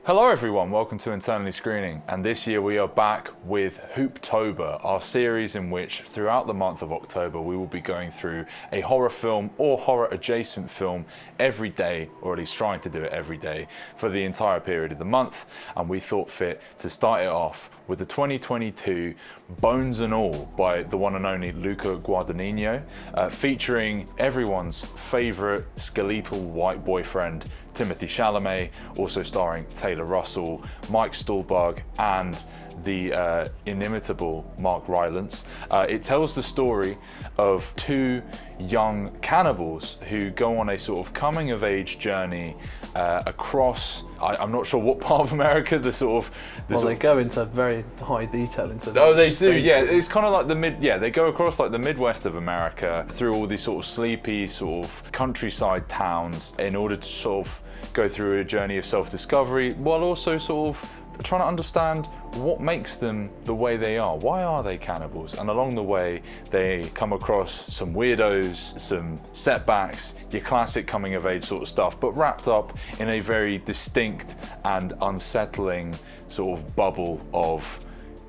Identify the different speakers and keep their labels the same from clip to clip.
Speaker 1: Hello everyone, welcome to Internally Screening, and this year we are back with Hooptober, our series in which throughout the month of October we will be going through a horror film or horror adjacent film every day, or at least trying to do it every day for the entire period of the month. And we thought fit to start it off with the 2022 Bones and All by the one and only Luca Guadagnino, featuring everyone's favourite skeletal white boyfriend, Timothee Chalamet, also starring Taylor Russell, Mike Stuhlbarg, and the inimitable Mark Rylance. It tells the story of two young cannibals who go on a sort of coming of age journey across, I'm not sure what part of America,
Speaker 2: they go into very high detail into
Speaker 1: the they do, yeah. It's kind of like they go across like the Midwest of America through all these sort of sleepy sort of countryside towns in order to sort of go through a journey of self-discovery, while also sort of trying to understand what makes them the way they are. Why are they cannibals? And along the way, they come across some weirdos, some setbacks, your classic coming of age sort of stuff, but wrapped up in a very distinct and unsettling sort of bubble of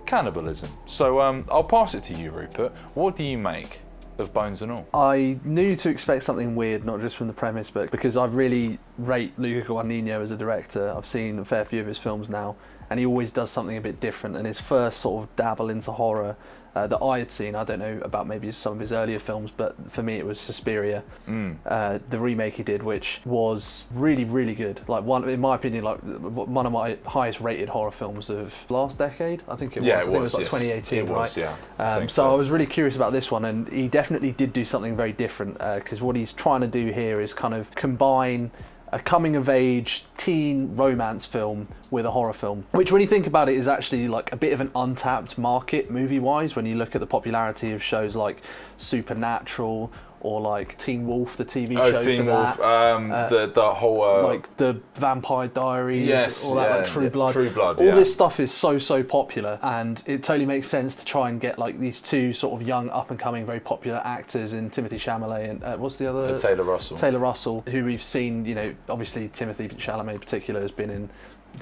Speaker 1: cannibalism. So I'll pass it to you, Rupert. What do you make of Bones and All?
Speaker 2: I knew to expect something weird, not just from the premise, but because I really rate Luca Guadagnino as a director. I've seen a fair few of his films now, and he always does something a bit different. And his first sort of dabble into horror that I had seen, I don't know about maybe some of his earlier films, but for me it was Suspiria, the remake he did, which was really, really good. Like in my opinion, like one of my highest rated horror films of last decade. I think it was.
Speaker 1: Yeah,
Speaker 2: I think it was like 2018,
Speaker 1: it was,
Speaker 2: right?
Speaker 1: Yeah.
Speaker 2: So I was really curious about this one, and he definitely did do something very different, because what he's trying to do here is kind of combine a coming-of-age teen romance film with a horror film, which when you think about it is actually like a bit of an untapped market movie-wise when you look at the popularity of shows like Supernatural or like Teen Wolf, the TV show
Speaker 1: Teen
Speaker 2: for
Speaker 1: Wolf,
Speaker 2: that.
Speaker 1: the whole
Speaker 2: like the Vampire Diaries,
Speaker 1: yes,
Speaker 2: all that, like True Blood.
Speaker 1: All
Speaker 2: this stuff is so popular, and it totally makes sense to try and get like these two sort of young up-and-coming, very popular actors in Timothée Chalamet and what's the other?
Speaker 1: Taylor Russell.
Speaker 2: Taylor Russell, who we've seen, you know, obviously Timothée Chalamet in particular has been in.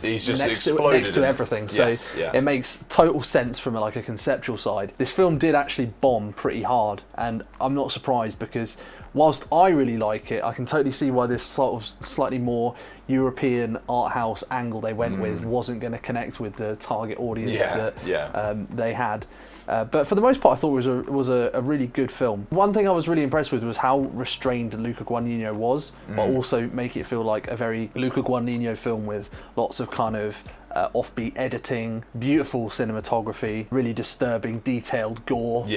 Speaker 1: He's just
Speaker 2: next
Speaker 1: exploded
Speaker 2: to everything, so
Speaker 1: yes, yeah.
Speaker 2: It makes total sense from like a conceptual side. This film did actually bomb pretty hard, and I'm not surprised because whilst I really like it, I can totally see why this sort of slightly more European art house angle they went with wasn't going to connect with the target audience they had. But for the most part, I thought it was a really good film. One thing I was really impressed with was how restrained Luca Guadagnino was, but also make it feel like a very Luca Guadagnino film with lots of kind of offbeat editing, beautiful cinematography, really disturbing, detailed gore,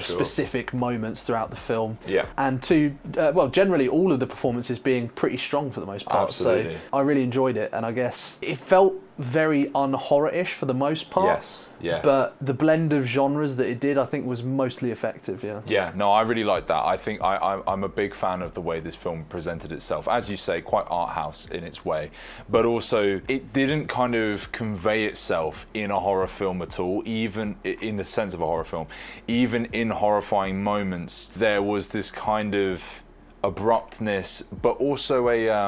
Speaker 2: specific moments throughout the film.
Speaker 1: Yeah.
Speaker 2: And generally all of the performances being pretty strong for the most part.
Speaker 1: Absolutely.
Speaker 2: So I really enjoyed it, and I guess it felt very un-horror-ish for the most part.
Speaker 1: Yes, yeah.
Speaker 2: But the blend of genres that it did, I think, was mostly effective, yeah.
Speaker 1: Yeah, no, I really like that. I think I'm a big fan of the way this film presented itself. As you say, quite art house in its way, but also it didn't kind of convey itself in a horror film at all, even in the sense of a horror film. Even in horrifying moments, there was this kind of abruptness, but also a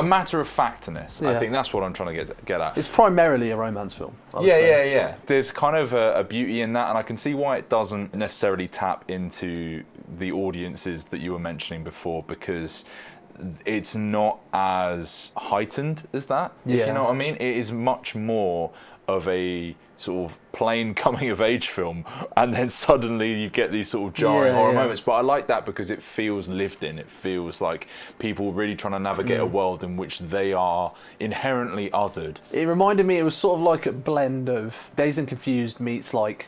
Speaker 1: matter of factness. I think that's what I'm trying to get at.
Speaker 2: It's primarily a romance film.
Speaker 1: Yeah. There's kind of a beauty in that, and I can see why it doesn't necessarily tap into the audiences that you were mentioning before, because it's not as heightened as that, if you know what I mean. It is much more of a sort of plain coming of age film, and then suddenly you get these sort of jarring horror moments. But I like that because it feels lived in. It feels like people really trying to navigate a world in which they are inherently othered.
Speaker 2: It reminded me, it was sort of like a blend of Dazed and Confused meets like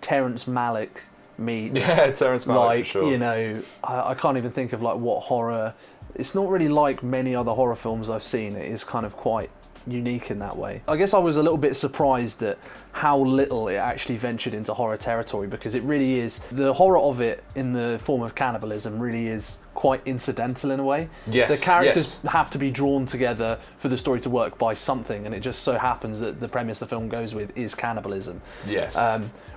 Speaker 2: Terrence Malick meets
Speaker 1: Terrence Malick,
Speaker 2: like,
Speaker 1: for sure.
Speaker 2: you know, I can't even think of like what horror. It's not really like many other horror films I've seen. It is kind of quite unique in that way. I guess I was a little bit surprised at how little it actually ventured into horror territory, because it really is, the horror of it in the form of cannibalism really is quite incidental in a way.
Speaker 1: Yes,
Speaker 2: the characters have to be drawn together for the story to work by something, and it just so happens that the premise the film goes with is cannibalism.
Speaker 1: Yes.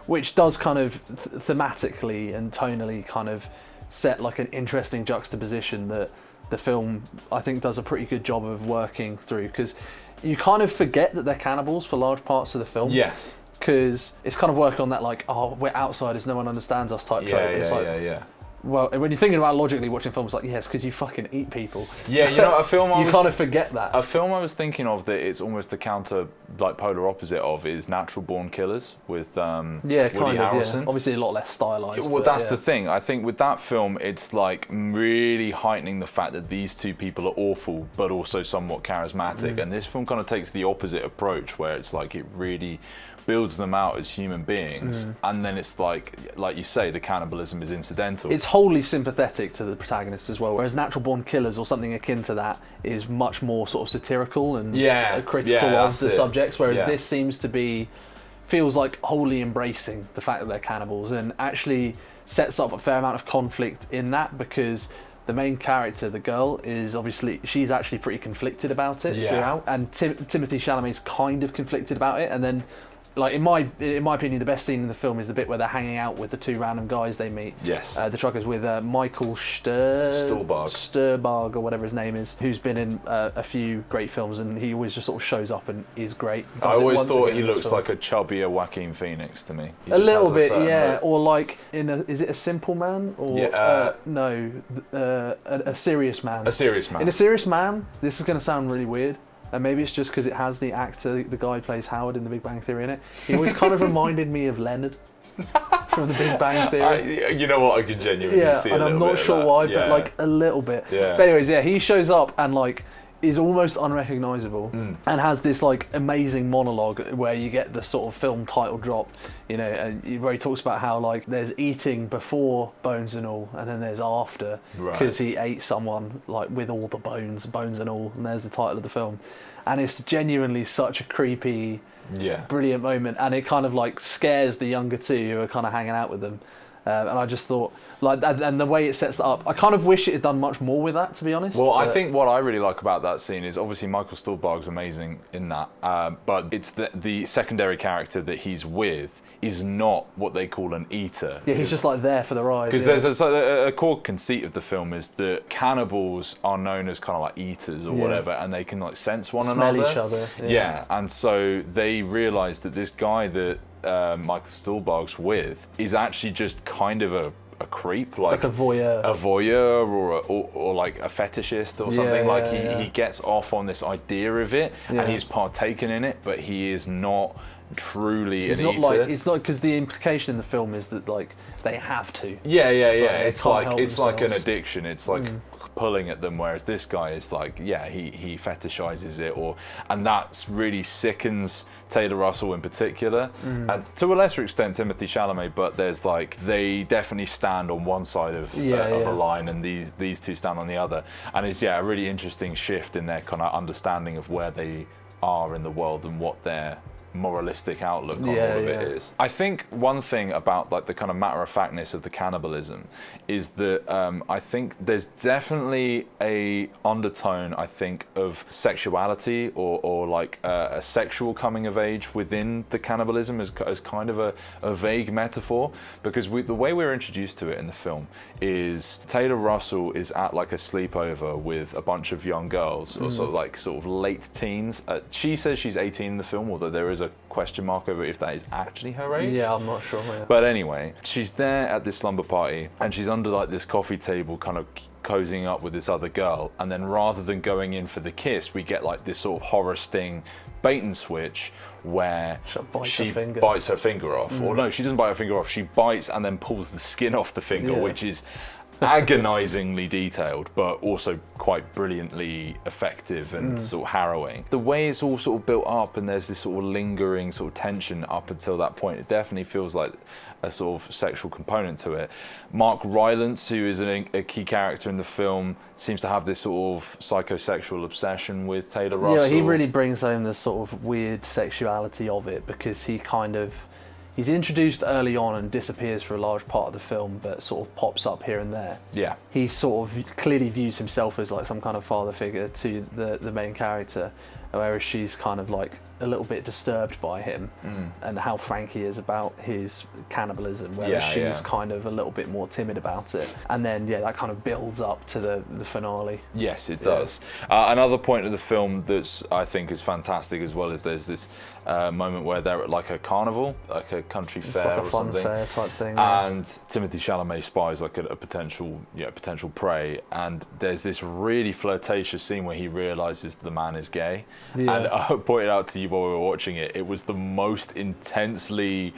Speaker 2: Which does kind of thematically and tonally kind of set like an interesting juxtaposition that the film, I think, does a pretty good job of working through, because you kind of forget that they're cannibals for large parts of the film.
Speaker 1: Yes.
Speaker 2: Because it's kind of working on that, like, oh, we're outsiders, no one understands us type trope.
Speaker 1: Yeah.
Speaker 2: Well, when you're thinking about logically watching films, like, yes, because you fucking eat people.
Speaker 1: Yeah, you know, a film
Speaker 2: you kind of forget that.
Speaker 1: A film I was thinking of that it's almost the counter, like, polar opposite of is Natural Born Killers with Woody Harrelson.
Speaker 2: Yeah. Obviously a lot less stylised.
Speaker 1: Well, that's the thing. I think with that film, it's like really heightening the fact that these two people are awful, but also somewhat charismatic. And this film kind of takes the opposite approach, where it's like it really builds them out as human beings, and then it's like you say, the cannibalism is incidental.
Speaker 2: It's wholly sympathetic to the protagonist as well, whereas Natural Born Killers or something akin to that is much more sort of satirical and critical of the subjects, whereas this seems to be, feels like wholly embracing the fact that they're cannibals, and actually sets up a fair amount of conflict in that, because the main character, the girl, is obviously, she's actually pretty conflicted about it throughout, and Timothee Chalamet's kind of conflicted about it, and then, like, in my opinion, the best scene in the film is the bit where they're hanging out with the two random guys they meet.
Speaker 1: Yes.
Speaker 2: The truckers with Michael Stuhlbarg or whatever his name is, who's been in a few great films, and he always just sort of shows up and is great.
Speaker 1: I always thought he looks like a chubbier Joaquin Phoenix to me.
Speaker 2: A little bit, yeah. Look. Or like is it A Simple Man? Or A Serious Man.
Speaker 1: A Serious Man.
Speaker 2: In A Serious Man, this is going to sound really weird. And maybe it's just because it has the actor, the guy who plays Howard in The Big Bang Theory in it. He always kind of reminded me of Leonard from The Big Bang Theory.
Speaker 1: You know what, I can genuinely see a little bit.
Speaker 2: And I'm not sure why, but like a little bit.
Speaker 1: Yeah.
Speaker 2: But anyways, he shows up and like is almost unrecognisable and has this like amazing monologue where you get the sort of film title drop, you know, and where he talks about how like there's eating before Bones and All, and then there's after, because he ate someone like with all the bones and all, and there's the title of the film, and it's genuinely such a creepy, brilliant moment, and it kind of like scares the younger two who are kind of hanging out with them. And I just thought, like, and the way it sets that up, I kind of wish it had done much more with that, to be honest.
Speaker 1: Well, I think what I really like about that scene is obviously Michael Stuhlbarg's amazing in that, but it's the secondary character that he's with is not what they call an eater.
Speaker 2: Yeah, he's just like there for the ride.
Speaker 1: Because there's a core conceit of the film is that cannibals are known as kind of like eaters or whatever, and they can like sense one another.
Speaker 2: Smell each other.
Speaker 1: Yeah, and so they realise that this guy that Michael Stuhlbarg's with is actually just kind of a creep, like
Speaker 2: a voyeur,
Speaker 1: or like a fetishist or something. He gets off on this idea of it, and he's partaken in it, but he is not truly an eater.
Speaker 2: It's not, because the implication in the film is that like they have to.
Speaker 1: It's like an addiction. It's like pulling at them, whereas this guy is like, he fetishizes it, and that's really sickens Taylor Russell in particular, and to a lesser extent Timothee Chalamet, but there's like, they definitely stand on one side of a line, and these two stand on the other, and it's a really interesting shift in their kind of understanding of where they are in the world and what their moralistic outlook on all of it is. I think one thing about like the kind of matter-of-factness of the cannibalism is that I think there's definitely a undertone, I think, of sexuality or like a sexual coming of age within the cannibalism as kind of a vague metaphor, because the way we're introduced to it in the film is Taylor Russell is at like a sleepover with a bunch of young girls, or sort of late teens. She says she's 18 in the film, although there is a question mark over if that is actually her age.
Speaker 2: Yeah, I'm not sure. Yeah.
Speaker 1: But anyway, she's there at this slumber party, and she's under like this coffee table kind of cozying up with this other girl, and then rather than going in for the kiss, we get like this sort of horror sting bait and switch where she bites her finger off. Or no, she doesn't bite her finger off, she bites and then pulls the skin off the finger, which is agonizingly detailed, but also quite brilliantly effective and sort of harrowing. The way it's all sort of built up, and there's this sort of lingering sort of tension up until that point, it definitely feels like a sort of sexual component to it. Mark Rylance, who is a key character in the film, seems to have this sort of psychosexual obsession with Taylor Russell.
Speaker 2: Yeah, he really brings home the sort of weird sexuality of it, because he's introduced early on and disappears for a large part of the film, but sort of pops up here and there.
Speaker 1: Yeah.
Speaker 2: He sort of clearly views himself as like some kind of father figure to the main character. whereas she's kind of like a little bit disturbed by him and how frank he is about his cannibalism, whereas she's kind of a little bit more timid about it. And then that kind of builds up to the finale.
Speaker 1: Yes, it does. Another point of the film that's I think is fantastic as well is there's this moment where they're at like a carnival, like a country fair
Speaker 2: like a
Speaker 1: or
Speaker 2: fun
Speaker 1: something,
Speaker 2: fair type thing,
Speaker 1: and Timothee Chalamet spies like a potential prey, and there's this really flirtatious scene where he realizes the man is gay. And I pointed out to you while we were watching it, it was the most intensely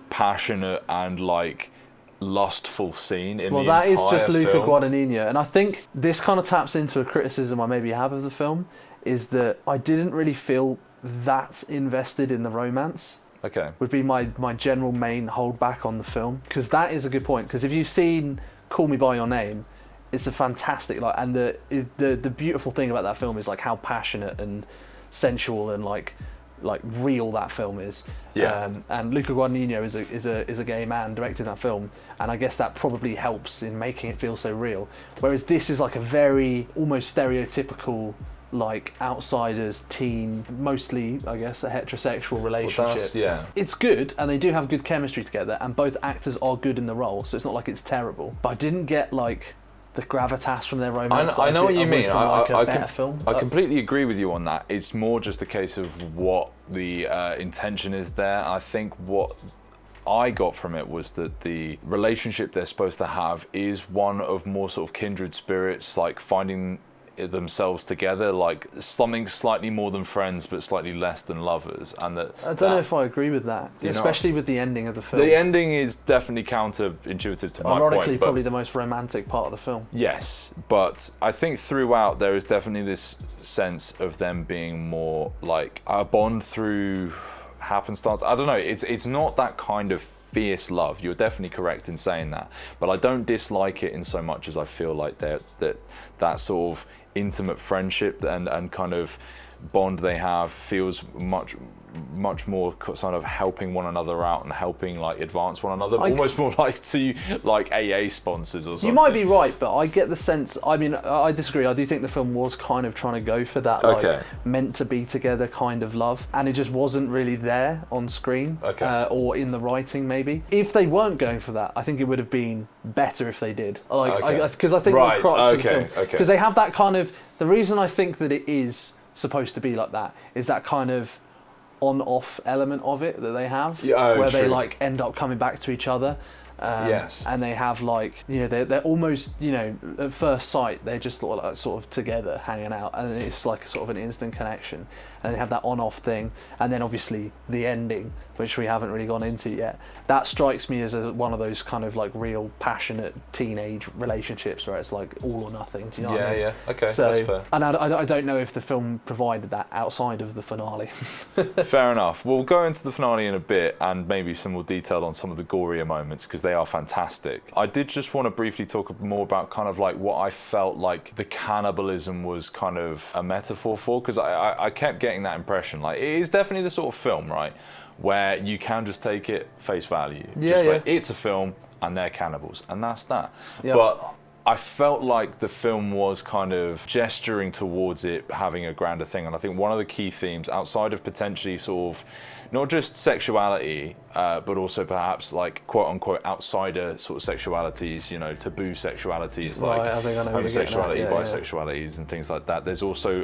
Speaker 1: passionate and like lustful scene in the entire film.
Speaker 2: Well, that is just Luca Guadagnino, and I think this kind of taps into a criticism I maybe have of the film, is that I didn't really feel that invested in the romance.
Speaker 1: Okay.
Speaker 2: Would be my general main holdback on the film, because that is a good point. Because if you've seen Call Me by Your Name, it's a fantastic and the beautiful thing about that film is like how passionate and sensual and like real that film is. And Luca Guadagnino is a gay man directing that film, and I guess that probably helps in making it feel so real. Whereas this is like a very almost stereotypical like outsiders teen, mostly I guess a heterosexual relationship.
Speaker 1: Well,
Speaker 2: it's good, and they do have good chemistry together, and both actors are good in the role, so it's not like it's terrible. But I didn't get like the gravitas from their romance.
Speaker 1: I know what you mean.
Speaker 2: I
Speaker 1: completely agree with you on that. It's more just a case of what the intention is there. I think what I got from it was that the relationship they're supposed to have is one of more sort of kindred spirits, like finding themselves together, like something slightly more than friends but slightly less than lovers. And that
Speaker 2: I don't know if I agree with that, especially with the ending of the film.
Speaker 1: The ending is definitely counterintuitive to my point.
Speaker 2: Ironically, probably the most romantic part of the film.
Speaker 1: Yes, but I think throughout there is definitely this sense of them being more like a bond through happenstance. I don't know, it's not that kind of fierce love. You're definitely correct in saying that, but I don't dislike it in so much as I feel like that sort of intimate friendship and kind of bond they have feels much more sort of helping one another out and helping like advance one another, almost more like to like AA sponsors or something.
Speaker 2: You might be right, but I get the sense, I mean, I disagree. I do think the film was kind of trying to go for that like meant to be together kind of love, and it just wasn't really there on screen or in the writing maybe. If they weren't going for that, I think it would have been better if they did. Because I think the crux of the film, because they have that kind of, the reason I think that it is supposed to be like that is that kind of on-off element of it that they have, where they like end up coming back to each other. And they have like, they're almost, at first sight they're just sort of together hanging out, and it's like sort of an instant connection, and they have that on-off thing. And then obviously the ending, which we haven't really gone into yet, that strikes me as one of those kind of like real passionate teenage relationships where it's like all or nothing. Do you know what I mean?
Speaker 1: Okay,
Speaker 2: so,
Speaker 1: that's fair.
Speaker 2: And I don't know if the film provided that outside of the finale.
Speaker 1: Fair enough. We'll go into the finale in a bit and maybe some more detail on some of the gorier moments, because they are fantastic. I did just want to briefly talk more about kind of like what I felt like the cannibalism was kind of a metaphor for, because I kept getting that impression. Like, it is definitely the sort of film, right, where you can just take it face value. It's a film and they're cannibals, and that's that. But I felt like the film was kind of gesturing towards it having a grander thing, and I think one of the key themes, outside of potentially sort of not just sexuality, but also perhaps like quote unquote outsider sort of sexualities, taboo sexualities like homosexuality, bisexualities, and things like that. There's also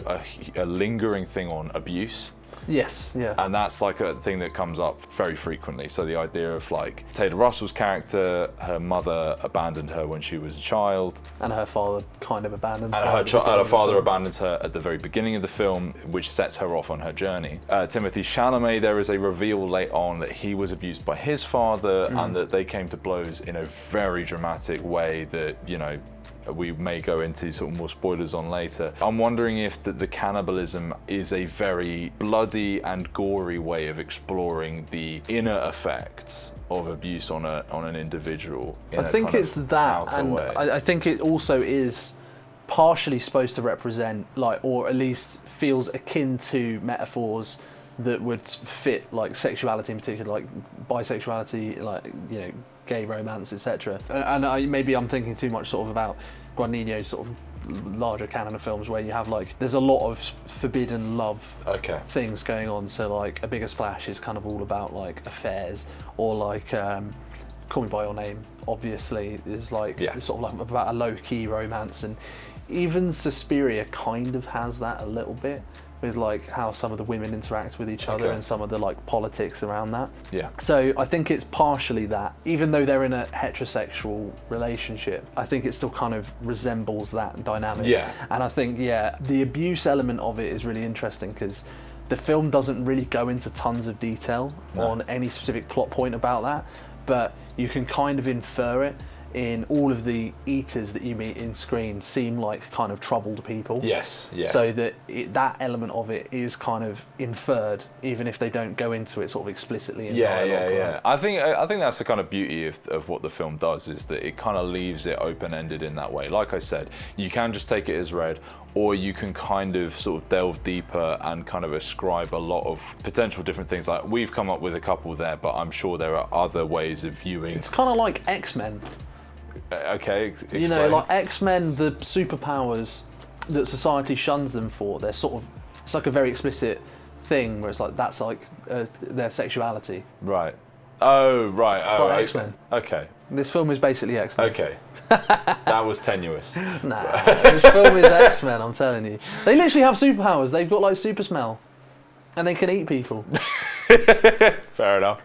Speaker 1: a lingering thing on abuse.
Speaker 2: Yes, yeah.
Speaker 1: And that's like a thing that comes up very frequently. So the idea of like Taylor Russell's character, her mother abandoned her when she was a child.
Speaker 2: And her father kind of abandons her.
Speaker 1: And her father abandons her at the very beginning of the film, which sets her off on her journey. Timothee Chalamet, there is a reveal late on that he was abused by his father and that they came to blows in a very dramatic way that, we may go into sort of more spoilers on later. I'm wondering if the cannibalism is a very bloody and gory way of exploring the inner effects of abuse on an individual. I
Speaker 2: think it's that, and I think it also is partially supposed to represent, like, or at least feels akin to metaphors that would fit like sexuality in particular, like bisexuality, like gay romance, etc. And maybe I'm thinking too much sort of about Guadagnino's sort of larger canon of films where you have like there's a lot of forbidden love things going on. So like A Bigger Splash is kind of all about like affairs, or like Call Me by Your Name obviously is like sort of like about a low-key romance, and even Suspiria kind of has that a little bit, with like how some of the women interact with each other and some of the like politics around that.
Speaker 1: Yeah.
Speaker 2: So I think it's partially that, even though they're in a heterosexual relationship, I think it still kind of resembles that dynamic.
Speaker 1: Yeah.
Speaker 2: And I think, the abuse element of it is really interesting because the film doesn't really go into tons of detail on any specific plot point about that, but you can kind of infer it in all of the eaters that you meet in Scream seem like kind of troubled people.
Speaker 1: Yes, yeah.
Speaker 2: So that that element of it is kind of inferred, even if they don't go into it sort of explicitly in dialogue.
Speaker 1: Yeah. I think that's the kind of beauty of what the film does, is that it kind of leaves it open-ended in that way. Like I said, you can just take it as read, or you can kind of sort of delve deeper and kind of ascribe a lot of potential different things. Like we've come up with a couple there, but I'm sure there are other ways of viewing.
Speaker 2: It's kind of like X-Men.
Speaker 1: Okay, explain.
Speaker 2: You know, like X-Men, the superpowers that society shuns them for, they're sort of, it's like a very explicit thing where it's like, that's like their sexuality.
Speaker 1: Right. Oh, right.
Speaker 2: It's like X-Men.
Speaker 1: Okay.
Speaker 2: This film is basically X-Men.
Speaker 1: Okay. That was tenuous.
Speaker 2: Nah, this film is X-Men, I'm telling you. They literally have superpowers. They've got like super smell. And they can eat people.
Speaker 1: Fair enough.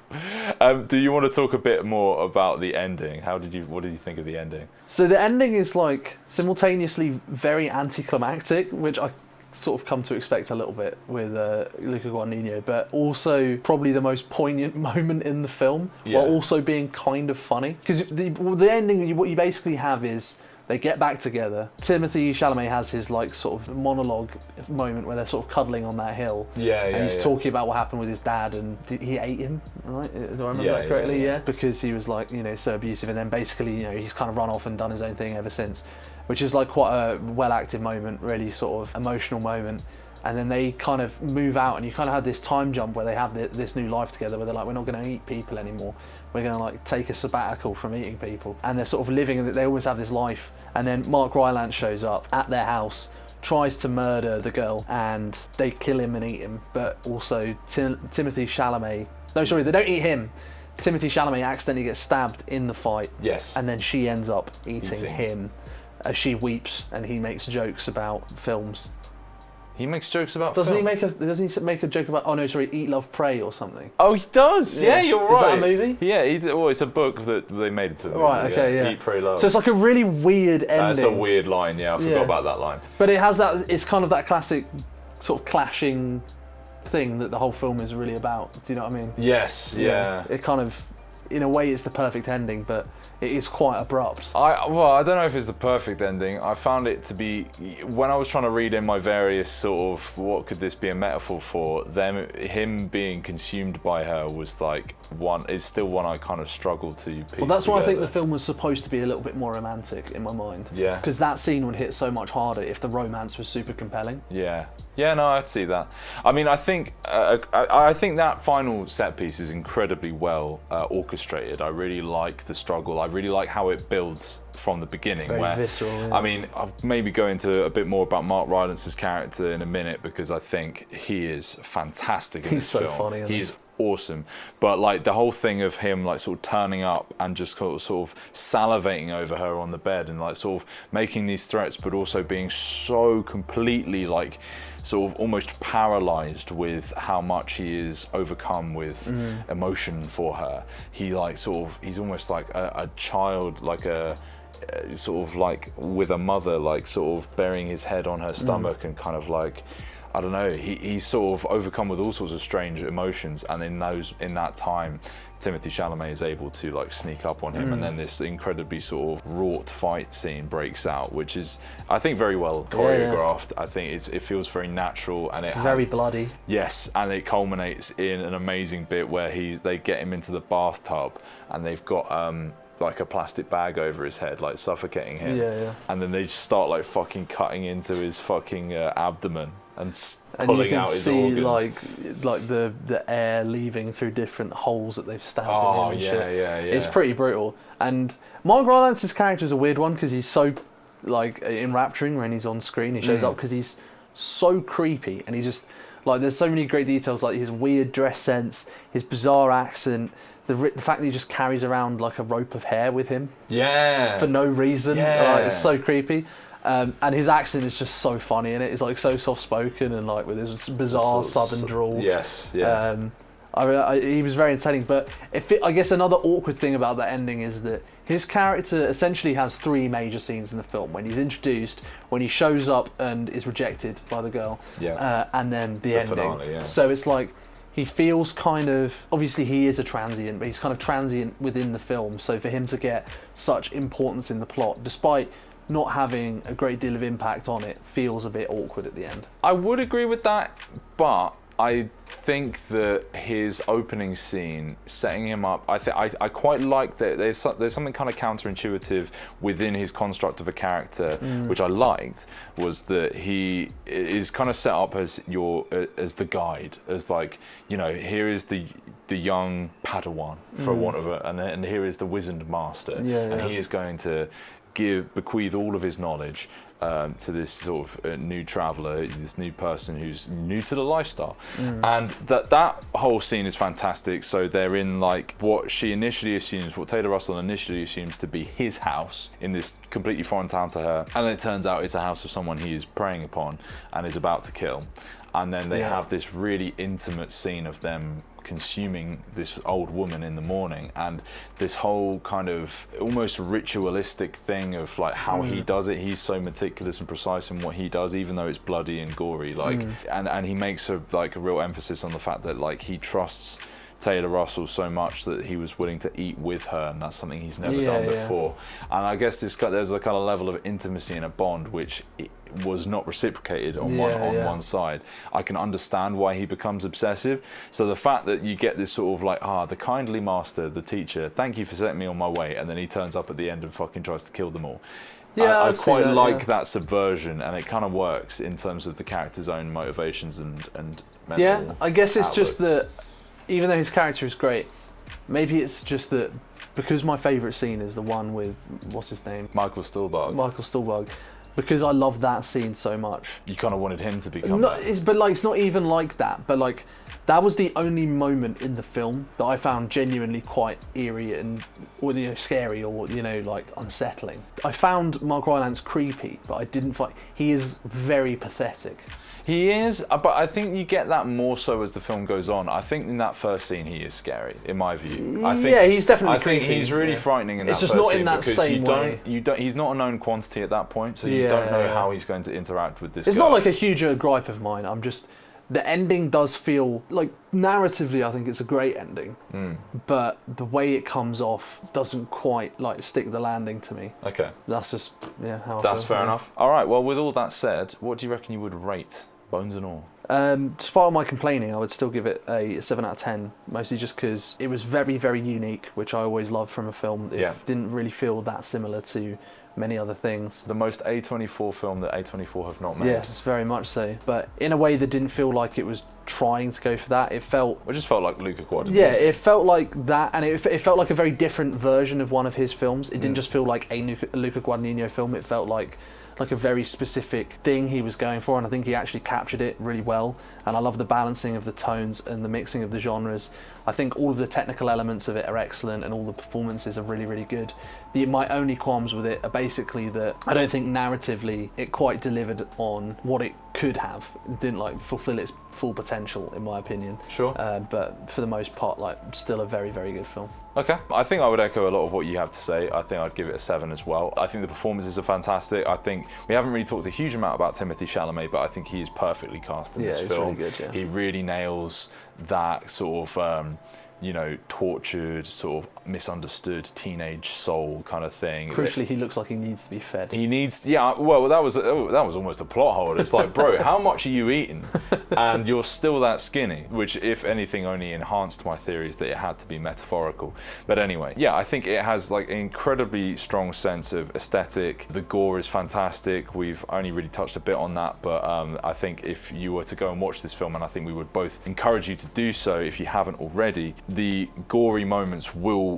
Speaker 1: Do you want to talk a bit more about the ending? What did you think of the ending?
Speaker 2: So the ending is like simultaneously very anticlimactic, which I sort of come to expect a little bit with Luca Guadagnino, but also probably the most poignant moment in the film, while also being kind of funny. Because the ending, what you basically have is they get back together. Timothee Chalamet has his like sort of monologue moment where they're sort of cuddling on that hill. And he's talking about what happened with his dad, and he ate him, right? Do I remember that correctly? Yeah. Because he was like, so abusive, and then basically, he's kind of run off and done his own thing ever since, which is like quite a well-acted moment, really sort of emotional moment. And then they kind of move out, and you kind of have this time jump where they have this new life together, where they're like, we're not going to eat people anymore. We're going to like take a sabbatical from eating people. And they're sort of living, and they always have this life. And then Mark Rylance shows up at their house, tries to murder the girl, and they kill him and eat him. But also Timothée Chalamet, no, sorry, they don't eat him. Timothée Chalamet accidentally gets stabbed in the fight.
Speaker 1: Yes.
Speaker 2: And then she ends up eating him as she weeps, and he makes jokes about films.
Speaker 1: He makes jokes about
Speaker 2: Doesn't
Speaker 1: film.
Speaker 2: he make a joke about, Eat, Love, Pray or something?
Speaker 1: Oh, he does. Yeah, you're right.
Speaker 2: Is that a movie?
Speaker 1: Yeah, well, it's a book that they made into a movie.
Speaker 2: Right, okay, yeah.
Speaker 1: Eat, Pray, Love.
Speaker 2: So it's like a really weird ending.
Speaker 1: That's a weird line, I forgot about that line.
Speaker 2: But it has that, it's kind of that classic sort of clashing thing that the whole film is really about. Do you know what I mean?
Speaker 1: Yes, yeah.
Speaker 2: It kind of, in a way, it's the perfect ending, but it is quite abrupt.
Speaker 1: I don't know if it's the perfect ending. I found it to be, when I was trying to read in my various sort of, what could this be a metaphor for, him being consumed by her was like is still one I kind of struggled to piece
Speaker 2: Well, that's why I think
Speaker 1: together.
Speaker 2: the film was supposed to be a little bit more romantic in my mind.
Speaker 1: Yeah.
Speaker 2: Because that scene would hit so much harder if the romance was super compelling.
Speaker 1: Yeah. Yeah, no, I'd see that. I mean, I think that final set piece is incredibly well orchestrated. I really like the struggle. I really like how it builds from the beginning.
Speaker 2: Very visceral. Yeah.
Speaker 1: I mean, I'll maybe go into a bit more about Mark Rylance's character in a minute, because I think he is fantastic in this film.
Speaker 2: He's so funny.
Speaker 1: He's awesome. But like the whole thing of him like sort of turning up and just sort of salivating over her on the bed, and like sort of making these threats, but also being so completely like sort of almost paralyzed with how much he is overcome with emotion for her. He like sort of, he's almost like a child, like a sort of like with a mother, like sort of burying his head on her stomach and kind of like, I don't know, he's sort of overcome with all sorts of strange emotions, and in that time Timothée Chalamet is able to like sneak up on him, and then this incredibly sort of wrought fight scene breaks out, which is, I think, very well choreographed. I think it feels very natural, and
Speaker 2: very bloody.
Speaker 1: Yes, and it culminates in an amazing bit where they get him into the bathtub, and they've got like a plastic bag over his head, like suffocating him. And then they just start like fucking cutting into his fucking abdomen and pulling out his organs.
Speaker 2: And you can see like the air leaving through different holes that they've stabbed in him.
Speaker 1: Oh yeah.
Speaker 2: It's pretty brutal. And Mark Rylance's character is a weird one because he's so like enrapturing when he's on screen. He shows up because he's so creepy, and he just like there's so many great details, like his weird dress sense, his bizarre accent, the fact that he just carries around like a rope of hair with him, for no reason. It's so creepy. And his accent is just so funny in it. It's like so soft spoken and like with his bizarre southern drawl. He was very entertaining, but I guess another awkward thing about that ending is that his character essentially has 3 major scenes in the film: when he's introduced, when he shows up and is rejected by the girl, and then the ending. Finale, So it's like he feels kind of, obviously he is a transient, but he's kind of transient within the film. So for him to get such importance in the plot, despite not having a great deal of impact on it, feels a bit awkward at the end.
Speaker 1: I would agree with that, but I think that his opening scene, setting him up, I quite like that there's something kind of counterintuitive within his construct of a character, which I liked, was that he is kind of set up as as the guide, as like, you know, here is the young Padawan, for want of it, and here is the wizened master, and he is going to bequeath all of his knowledge to this sort of new traveller, this new person who's new to the lifestyle. And that whole scene is fantastic. So they're in like what Taylor Russell initially assumes to be his house in this completely foreign town to her. And then it turns out it's a house of someone he is preying upon and is about to kill. And then they have this really intimate scene of them consuming this old woman in the morning, and this whole kind of almost ritualistic thing of like how he does it. He's so meticulous and precise in what he does, even though it's bloody and gory, like and he makes a real emphasis on the fact that like he trusts Taylor Russell so much that he was willing to eat with her, and that's something he's never done before. And I guess there's a kind of level of intimacy and a bond which was not reciprocated on one side. I can understand why he becomes obsessive. So the fact that you get this sort of like, the kindly master, the teacher, thank you for setting me on my way, and then he turns up at the end and fucking tries to kill them all. I quite like that subversion, and it kind of works in terms of the character's own motivations and mental
Speaker 2: I guess it's
Speaker 1: outlook.
Speaker 2: just that even though his character is great, maybe it's just that because my favourite scene is the one with, what's his name?
Speaker 1: Michael Stuhlbarg.
Speaker 2: Because I love that scene so much.
Speaker 1: You kind of wanted him to become
Speaker 2: it's not even like that, but like that was the only moment in the film that I found genuinely quite eerie and scary or like unsettling. I found Mark Rylance creepy, but I didn't find he is very pathetic.
Speaker 1: He is, but I think you get that more so as the film goes on. I think in that first scene he is scary, in my view.
Speaker 2: He's definitely creepy.
Speaker 1: I think he's really frightening in that first scene.
Speaker 2: It's just not in that same way.
Speaker 1: He's not a known quantity at that point, so you don't know how he's going to interact with this guy.
Speaker 2: It's not like a huge gripe of mine. The ending does feel like, narratively I think it's a great ending, but the way it comes off doesn't quite like stick the landing to me.
Speaker 1: Okay.
Speaker 2: That's just how I feel.
Speaker 1: That's fair enough. All right, well, with all that said, what do you reckon you would rate Bones and All?
Speaker 2: Despite all my complaining, I would still give it a 7 out of 10, mostly just because it was very, very unique, which I always love from a film. It didn't really feel that similar to many other things.
Speaker 1: The most A24 film that A24 have not made.
Speaker 2: Yes, very much so. But in a way that didn't feel like it was trying to go for that. It just felt like Luca Guadagnino. Yeah, it felt like that, and it felt like a very different version of one of his films. It didn't just feel like a Luca Guadagnino film. It felt like a very specific thing he was going for, and I think he actually captured it really well. And I love the balancing of the tones and the mixing of the genres. I think all of the technical elements of it are excellent, and all the performances are really, really good. My only qualms with it are basically that I don't think narratively it quite delivered on what it could have. It didn't fulfill its full potential, in my opinion.
Speaker 1: Sure.
Speaker 2: But for the most part, still a very, very good film.
Speaker 1: Okay, I think I would echo a lot of what you have to say. I think I'd give it a 7 as well. I think the performances are fantastic. I think we haven't really talked a huge amount about Timothee Chalamet, but I think he is perfectly cast in this film.
Speaker 2: Really good,
Speaker 1: He really nails that sort of tortured, sort of misunderstood teenage soul kind of thing.
Speaker 2: Crucially, he looks like he needs to be fed.
Speaker 1: He needs, well, that was almost a plot hole. It's like, bro, how much are you eating? And you're still that skinny, which, if anything, only enhanced my theories that it had to be metaphorical. But anyway, I think it has an incredibly strong sense of aesthetic. The gore is fantastic. We've only really touched a bit on that, but I think if you were to go and watch this film, and I think we would both encourage you to do so if you haven't already, the gory moments will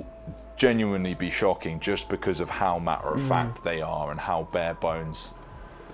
Speaker 1: genuinely be shocking just because of how matter of fact they are and how bare bones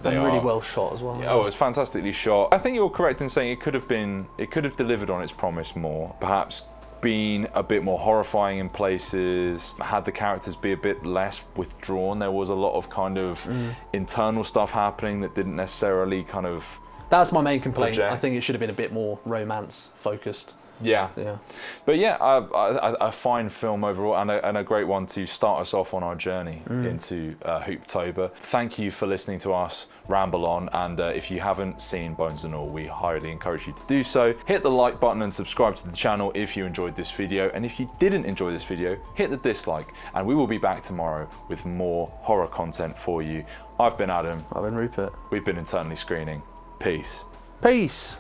Speaker 1: they are.
Speaker 2: Really well shot as well.
Speaker 1: Yeah, oh, it's fantastically shot. I think you're correct in saying it could have delivered on its promise more. Perhaps been a bit more horrifying in places, had the characters be a bit less withdrawn. There was a lot of kind of internal stuff happening that didn't necessarily kind of...
Speaker 2: That's my main complaint.
Speaker 1: project.
Speaker 2: I think it should have been a bit more romance focused.
Speaker 1: Yeah.
Speaker 2: Yeah.
Speaker 1: But yeah, a fine film overall, and a great one to start us off on our journey into Hooptober. Thank you for listening to us ramble on, and if you haven't seen Bones and All, we highly encourage you to do so. Hit the like button and subscribe to the channel if you enjoyed this video, and if you didn't enjoy this video, hit the dislike, and we will be back tomorrow with more horror content for you. I've been Adam.
Speaker 2: I've been Rupert.
Speaker 1: We've been Internally Screening. Peace.
Speaker 2: Peace.